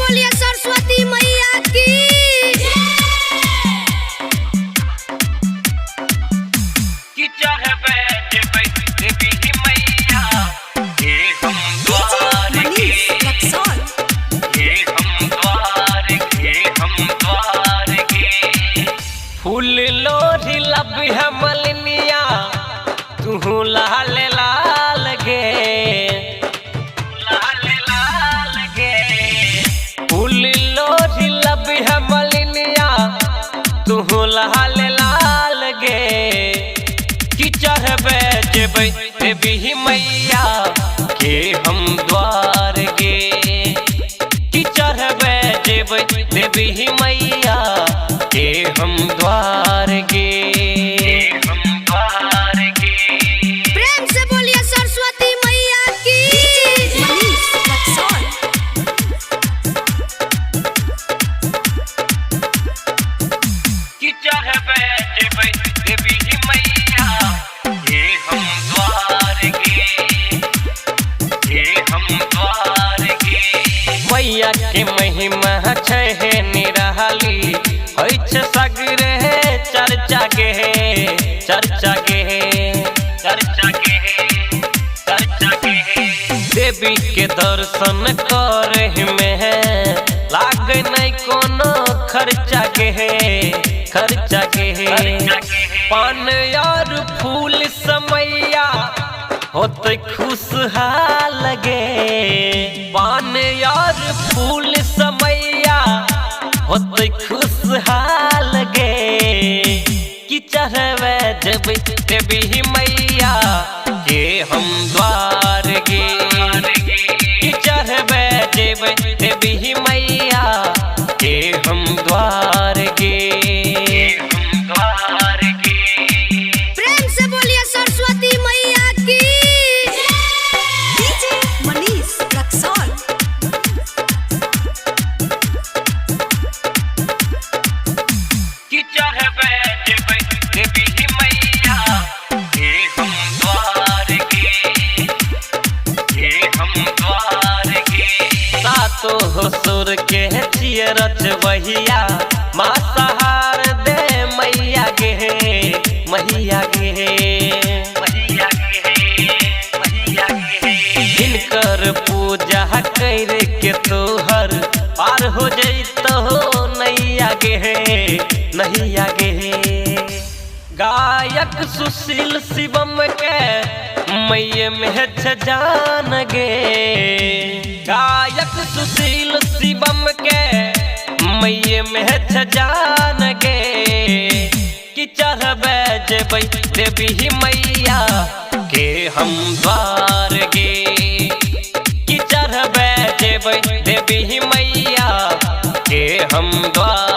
बोलिए सरस्वती मैया की। फूल लोढ़ी लब मलिनिया तू लाल लाल गे, लाल लाल गे। फूल लोढ़ी लब मलिनिया तू लाल लाल गे। कि चढ़बे जेबै देवी मैया के हम द्वार गे। कि चढ़बे जेबै देवी मैया के हम द्वार गे, हम द्वार गे। प्रेम से बोलिए सरस्वती मैया की। कि चढ़बे जेबै देवी मैया के हम द्वार गे, के हम द्वार गे। मैया के महिमा छै निराली, सगरे चर्चा के चर्चा के चर्चा के चर्चा के। देवी के दर्शन करे में लाग नहीं कोनो खर्चा के खर्चा के। पान और फूल समैया होते खुशहाल गे। पान और फूल समैया होते खुशहाल गे। कि चढ़बे जेबै देवी मैया के हम द्वार गे। कि चढ़बे जेबै देवी मैया के हम द्वार गे, हम द्वार गे। प्रेम से बोलिए सरस्वती मैया की। डीजे मनीष रक्सौल। कि चढ़बे जेबै देवी मैया के हम द्वार गे, के हम द्वार गे। सातो सुर के छिय रचबहिया माँ सहार दे मैया गे, मैया गे, मैया गे, मैया गे। इनकर पूजा कर के तोहर पार हो जैतो नैया गे, नैया गे। गायक सुशील शिवम के मैये में जान गे। गायक सुशील शिवम के मैये में जान गे। कि चढ़बे जेबै देवी मैया के हम द्वार गे। कि चढ़बे जेबै देवी मैया के हम द्वार